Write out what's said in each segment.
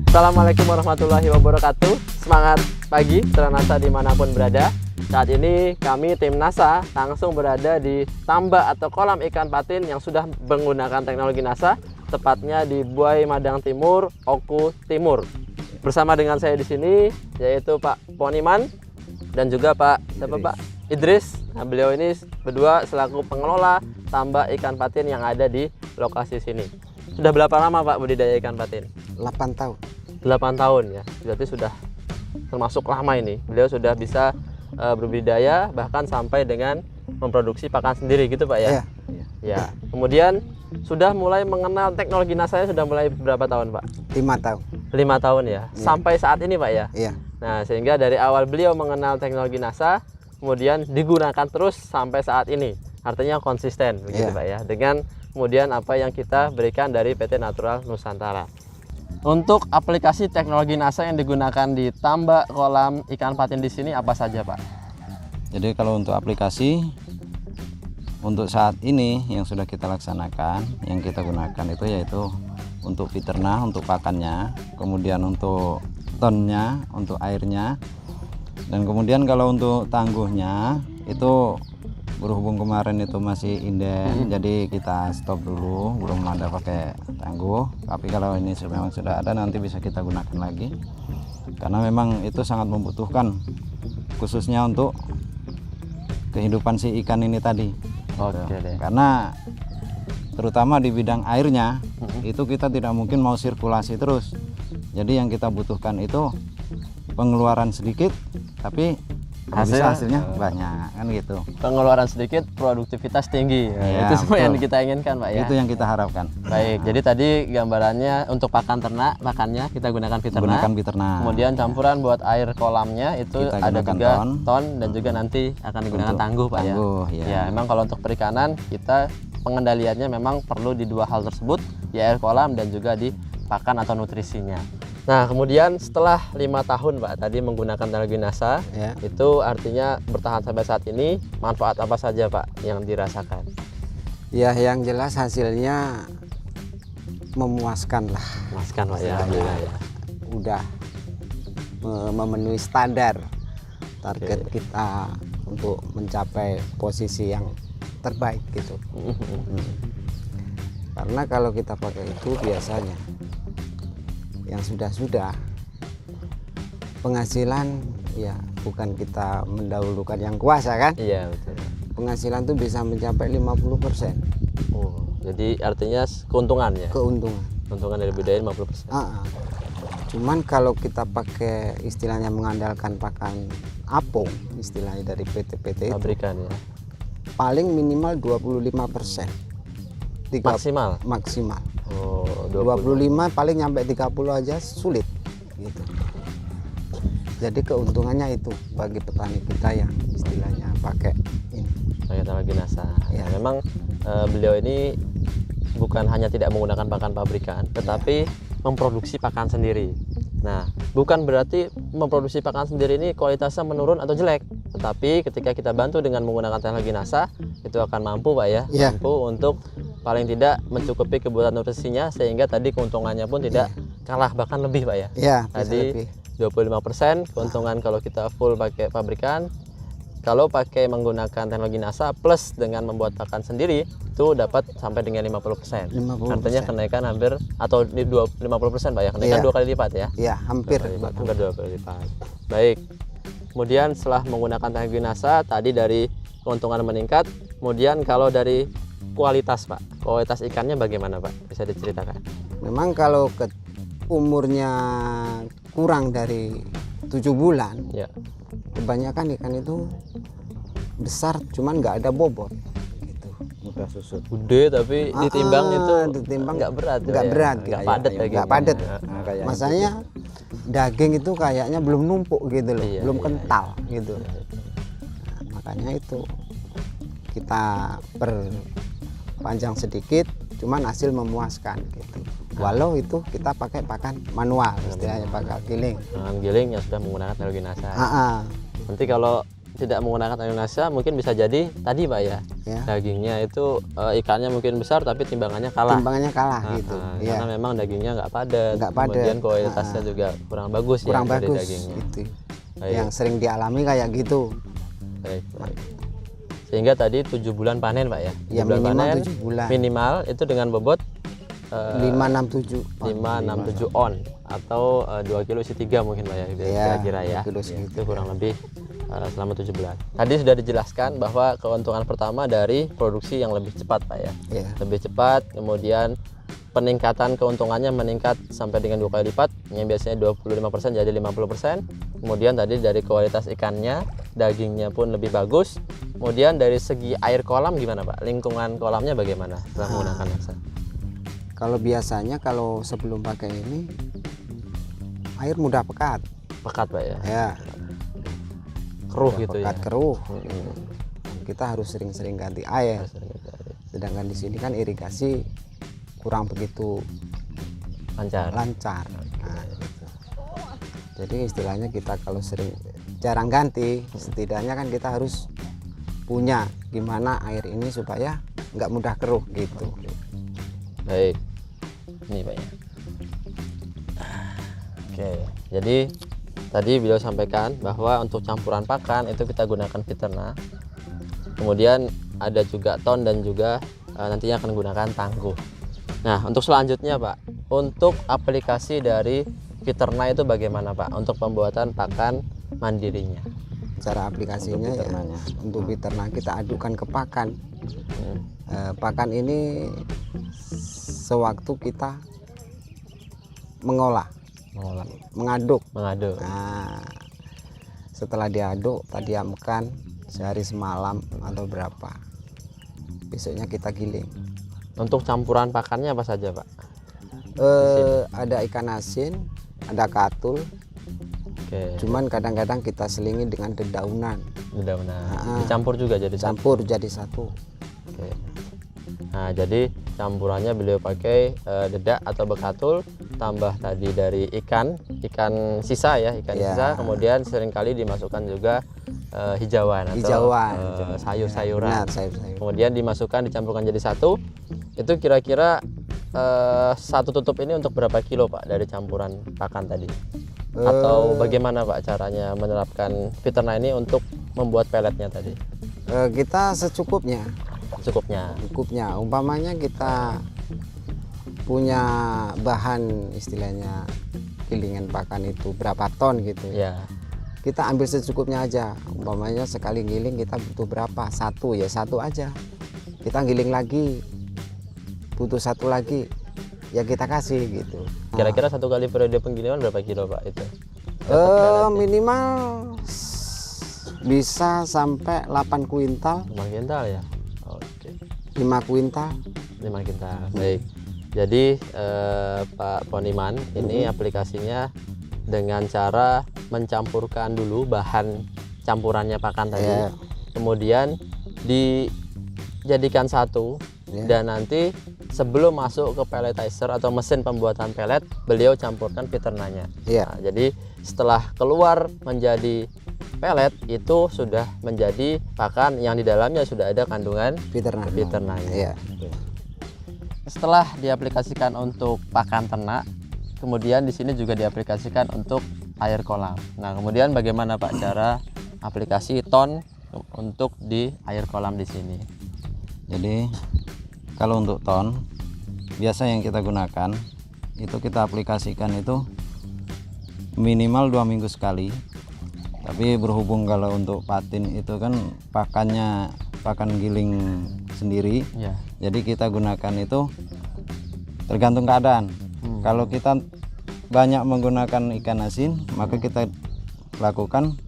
Assalamualaikum warahmatullahi wabarakatuh. Semangat pagi Ternasa dimanapun berada. Saat ini kami tim NASA langsung berada di tambak atau kolam ikan patin yang sudah menggunakan teknologi NASA, tepatnya di Buai Madang Timur, Oku Timur. Bersama dengan saya di sini yaitu Pak Poniman dan juga Pak Pak Idris. Nah, beliau ini berdua selaku pengelola tambak ikan patin yang ada di lokasi sini. Sudah berapa lama Pak budidaya ikan patin? 8 tahun. 8 tahun ya. Berarti sudah termasuk lama ini. Beliau sudah bisa berbudidaya bahkan sampai dengan memproduksi pakan sendiri gitu Pak ya. Iya. Ya. Kemudian sudah mulai mengenal teknologi NASA sudah mulai berapa tahun Pak? 5 tahun. 5 tahun ya. Sampai saat ini Pak ya. Iya. Nah, sehingga dari awal beliau mengenal teknologi NASA, kemudian digunakan terus sampai saat ini. Artinya konsisten begitu Pak ya. Dengan kemudian apa yang kita berikan dari PT Natural Nusantara. Untuk aplikasi teknologi NASA yang digunakan di tambak kolam ikan patin di sini apa saja Pak? Jadi kalau untuk aplikasi untuk saat ini yang sudah kita laksanakan, yang kita gunakan itu yaitu untuk fiternah, untuk pakannya, kemudian untuk tonnya, untuk airnya, dan kemudian kalau untuk tangguhnya itu berhubung kemarin itu masih inden, jadi kita stop dulu, belum ada pakai tangguh. Tapi kalau ini memang sudah ada, nanti bisa kita gunakan lagi, karena memang itu sangat membutuhkan, khususnya untuk kehidupan si ikan ini tadi. Oke deh. Karena terutama di bidang airnya itu kita tidak mungkin mau sirkulasi terus. Jadi yang kita butuhkan itu pengeluaran sedikit, tapi hasilnya banyak, kan gitu. Pengeluaran sedikit, produktivitas tinggi. Ya, itu semua betul. yang kita inginkan Pak ya. Itu yang kita harapkan. Baik, jadi tadi gambarannya untuk pakan ternak, pakannya kita gunakan fiternah. Gunakan fiternah. Kemudian campuran buat air kolamnya itu Kita ada gunakan juga ton. dan juga nanti akan digunakan Untuk tangguh Pak tangguh, ya. ya. Ya, memang kalau untuk perikanan kita pengendaliannya memang perlu di dua hal tersebut, di air kolam dan juga di pakan atau nutrisinya. Nah, kemudian setelah 5 tahun Pak tadi menggunakan teknologi NASA, Ya. itu artinya bertahan sampai saat ini, manfaat apa saja Pak yang dirasakan? Ya, yang jelas hasilnya memuaskan lah. Maskan Pak ya. Istilahnya Alhamdulillah ya. udah memenuhi standar target kita untuk mencapai posisi yang terbaik gitu. Karena kalau kita pakai itu biasanya yang sudah penghasilan ya bukan kita mendahulukan yang kuasa kan. Iya betul. Penghasilan tuh bisa mencapai 50% Oh, jadi artinya keuntungan ya? keuntungan. Keuntungan dari budidaya 50%. Cuman kalau kita pakai istilahnya mengandalkan pakan apung, istilahnya dari PT-PT itu Pabrikan ya. paling minimal 25%. Maksimal. Maksimal. Oh, 25 paling nyampe 30 aja sulit gitu. Jadi keuntungannya itu bagi petani kita yang istilahnya pakai ini. pakai teknologi NASA. Ya. Nah, memang beliau ini bukan hanya tidak menggunakan pakan pabrikan, tetapi memproduksi pakan sendiri. Nah, bukan berarti memproduksi pakan sendiri ini kualitasnya menurun atau jelek, tetapi ketika kita bantu dengan menggunakan teknologi NASA, itu akan mampu Pak ya, Ya. mampu untuk paling tidak mencukupi kebutuhan nutrisinya, sehingga tadi keuntungannya pun tidak kalah, bahkan lebih Pak ya. Ya, bisa Tadi lebih. 25% keuntungan kalau kita full pakai pabrikan. Kalau pakai menggunakan teknologi NASA plus dengan membuat pakan sendiri itu dapat sampai dengan 50%. 50%. Artinya kenaikan hampir atau 50% Pak ya, kenaikan Iya. 2 kali lipat ya. Ya, hampir. Hampir 2 kali lipat. Baik. Kemudian setelah menggunakan teknologi NASA tadi dari keuntungan meningkat, kemudian kalau dari kualitas Pak, kualitas ikannya bagaimana Pak? Bisa diceritakan? Memang kalau umurnya kurang dari 7 bulan, Ya. kebanyakan ikan itu besar cuman nggak ada bobot gitu. Mudah susut. Gede tapi ditimbang itu ditimbang nggak berat. nggak ya? berat, Nggak kayak- padat nggak dagingnya. padat. Ya. Nah, kayak Masanya daging itu kayaknya belum numpuk gitu loh, Iya, belum iya, kental gitu. Nah, makanya itu kita perpanjang sedikit, cuman hasil memuaskan gitu. Walau itu kita pakai pakan manual, istilahnya pakai giling. Dengan giling yang sudah menggunakan teknologi NASA. Ah, Nanti kalau tidak menggunakan Indonesia mungkin bisa jadi tadi Pak ya, Ya. dagingnya itu ikannya mungkin besar tapi timbangannya kalah. Timbangannya kalah gitu. Iya. Karena memang dagingnya nggak padat, Nggak padat. kemudian kualitasnya juga kurang bagus Kurang ya dari bagus dagingnya. gitu. Baik. Yang sering dialami kayak gitu. Baik, baik. Sehingga tadi 7 bulan panen Pak ya? Ya 7 bulan minimal panen, 7 bulan. minimal itu dengan bobot 567. 567 on atau 2 kilo isi 3 mungkin Pak ya, kira-kira ya. 2 kilo segitu. Itu kurang lebih selama 7 bulan. Tadi sudah dijelaskan bahwa keuntungan pertama dari produksi yang lebih cepat Pak ya. Ya. Lebih cepat, kemudian peningkatan keuntungannya meningkat sampai dengan 2 kali lipat, yang biasanya 25% jadi 50%. Kemudian tadi dari kualitas ikannya, dagingnya pun lebih bagus. Kemudian dari segi air kolam gimana Pak? Lingkungan kolamnya bagaimana setelah menggunakan Nexa? Kalau biasanya kalau sebelum pakai ini air mudah pekat. Pekat Pak ya? Ya. Keruh Mudah gitu pekat, ya? keruh. Kita harus sering-sering ganti air. Sedangkan di sini kan irigasi kurang begitu Lancar. lancar. Nah, gitu. Jadi istilahnya kita kalau sering jarang ganti, setidaknya kan kita harus punya gimana air ini supaya nggak mudah keruh gitu. Baik, ini Pak ya. Oke, jadi tadi beliau sampaikan bahwa untuk campuran pakan itu kita gunakan Fiterna. Kemudian ada juga ton dan juga nantinya akan gunakan tangguh. Nah, untuk selanjutnya Pak, untuk aplikasi dari Fiterna itu bagaimana Pak? Untuk pembuatan pakan mandirinya. Cara aplikasinya Untuk ya Fiternanya. untuk Fiterna kita adukan ke pakan. Pakan ini sewaktu kita mengolah, mengaduk. Mengaduk. Nah, setelah diaduk, tadi diamkan sehari semalam atau berapa. Besoknya kita giling. Untuk campuran pakannya apa saja Pak? Ada ikan asin, ada katul. Oke. Cuman kadang-kadang kita selingi dengan dedaunan, Benar-benar. Dicampur juga jadi satu. campur jadi satu. Oke. Nah, jadi campurannya beliau pakai dedak atau bekatul, tambah tadi dari ikan sisa ya, ikan Ya. sisa, kemudian seringkali dimasukkan juga hijauan atau Hijauan. sayur-sayuran. Benar, sayur-sayur. Kemudian dimasukkan, dicampurkan jadi satu. Itu kira-kira satu tutup ini untuk berapa kilo Pak dari campuran pakan tadi? Atau bagaimana Pak caranya menerapkan Fiterna ini untuk membuat peletnya tadi? Kita secukupnya. Cukupnya. Umpamanya kita punya bahan istilahnya gilingan pakan itu berapa ton gitu. Ya. Kita ambil secukupnya aja. Umpamanya sekali giling kita butuh berapa? Satu ya satu aja. Kita giling lagi butuh satu lagi ya kita kasih gitu. Kira-kira satu kali periode penggilingan berapa kilo Pak itu? Minimal bisa sampai 8 kuintal, 5 kintal ya? Oke, 5 kuintal. 5 kintal. Baik. Jadi Pak Poniman ini aplikasinya dengan cara mencampurkan dulu bahan campurannya pakan tadi. Ya. Kemudian dijadikan satu Ya. dan nanti sebelum masuk ke pelletizer atau mesin pembuatan pelet, beliau campurkan Fiternanya. Iya. Nah, jadi setelah keluar menjadi pelet itu sudah menjadi pakan yang di dalamnya sudah ada kandungan Fiterna. Fiternanya. Iya. Setelah diaplikasikan untuk pakan ternak, kemudian di sini juga diaplikasikan untuk air kolam. Nah, kemudian bagaimana Pak cara aplikasi ton untuk di air kolam di sini? Jadi kalau untuk ton biasa yang kita gunakan itu kita aplikasikan itu minimal 2 minggu sekali. Tapi berhubung kalau untuk patin itu kan pakannya pakan giling sendiri, Ya. jadi kita gunakan itu tergantung keadaan. Kalau kita banyak menggunakan ikan asin, maka kita lakukan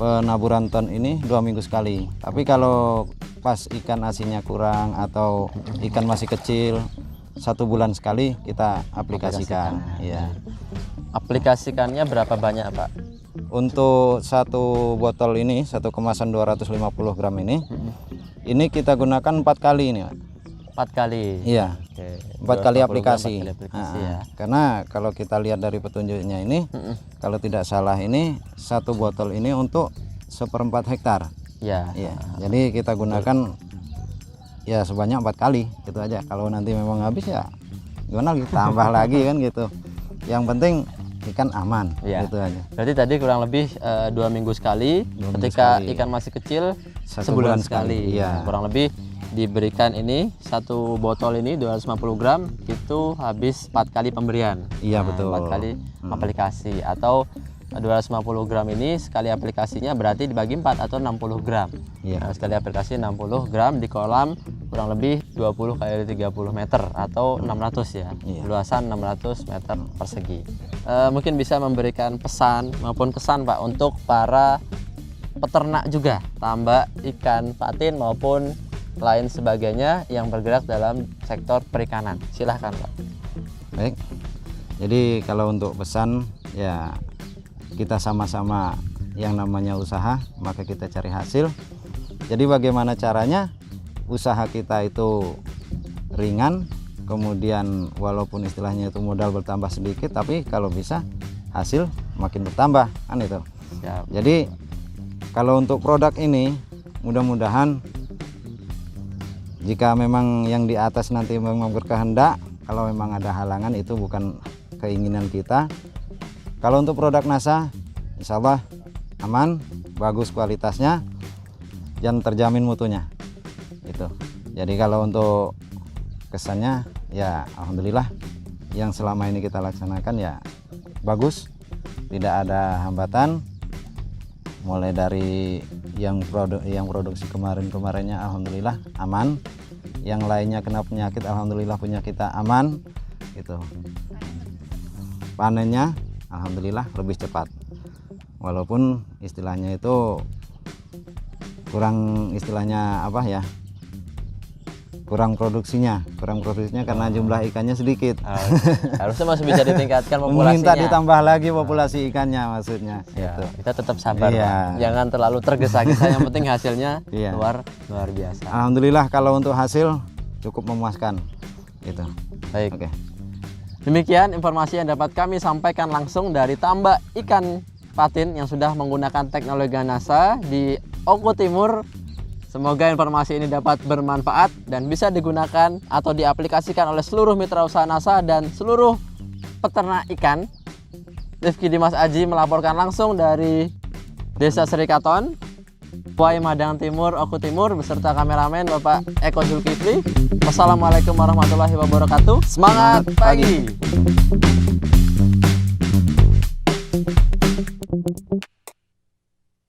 penaburan ton ini 2 minggu sekali. Tapi kalau pas ikan asinnya kurang atau ikan masih kecil, 1 bulan sekali kita aplikasikan. Ya. Aplikasikannya berapa banyak Pak? Untuk satu botol ini, satu kemasan 250 gram ini kita gunakan 4 kali ini, Pak. 4 kali. Iya. Oke. 4 kali 250 aplikasi. gram, 4 kali aplikasi ya. Karena kalau kita lihat dari petunjuknya ini, kalau tidak salah ini satu botol ini untuk 1/4 hektar. Ya. Iya. Jadi kita gunakan ya sebanyak 4 kali gitu aja. Kalau nanti memang habis ya gimana lagi tambah lagi kan gitu. Yang penting ikan aman, Iya. gitu aja. Berarti tadi kurang lebih 2 minggu sekali. 2 minggu Ketika sekali. ikan masih kecil, 1 sebulan bulan sekali. sekali, iya. Nah, kurang lebih diberikan ini satu botol ini 250 gram itu habis 4 kali pemberian. Iya, betul. 4 kali aplikasi atau 250 gram ini sekali aplikasinya berarti dibagi 4 atau 60 gram. Iya. Nah, sekali aplikasi 60 gram di kolam kurang lebih 20 kali 30 meter atau 600 ya. Iya. Luasan 600 meter persegi. Mungkin bisa memberikan pesan maupun kesan Pak untuk para peternak juga, tambak ikan patin maupun lain sebagainya yang bergerak dalam sektor perikanan. Silahkan Pak. Baik. Jadi kalau untuk pesan ya kita sama-sama yang namanya usaha, maka kita cari hasil. Jadi bagaimana caranya usaha kita itu ringan, kemudian walaupun istilahnya itu modal bertambah sedikit, tapi kalau bisa hasil makin bertambah kan itu. Siap. Jadi kalau untuk produk ini mudah-mudahan jika memang yang di atas nanti memang berkehendak, kalau memang ada halangan itu bukan keinginan kita. Kalau untuk produk NASA, insya Allah aman, bagus kualitasnya, dan terjamin mutunya. Itu. Jadi kalau untuk kesannya, ya alhamdulillah yang selama ini kita laksanakan ya bagus, tidak ada hambatan. Mulai dari yang produksi kemarinnya alhamdulillah aman, yang lainnya kena penyakit alhamdulillah punya kita aman, gitu. Panennya alhamdulillah lebih cepat, walaupun istilahnya itu kurang istilahnya apa ya, kurang produksinya karena jumlah ikannya sedikit. Harusnya masih bisa ditingkatkan populasinya. Meminta ditambah lagi populasi ikannya maksudnya. Ya, gitu. kita tetap sabar Iya. Pak. Jangan terlalu tergesa-gesa, yang penting hasilnya Iya. luar biasa. Alhamdulillah kalau untuk hasil cukup memuaskan gitu. Baik. Oke. Demikian informasi yang dapat kami sampaikan langsung dari tambak ikan patin yang sudah menggunakan teknologi NASA di Oku Timur. Semoga informasi ini dapat bermanfaat dan bisa digunakan atau diaplikasikan oleh seluruh mitra usaha NASA dan seluruh peternak ikan. Rifki Dimas Aji melaporkan langsung dari Desa Serikaton, Buai Madang Timur, Oku Timur, beserta kameramen Bapak Eko Zulkifli. Wassalamualaikum warahmatullahi wabarakatuh. Semangat pagi!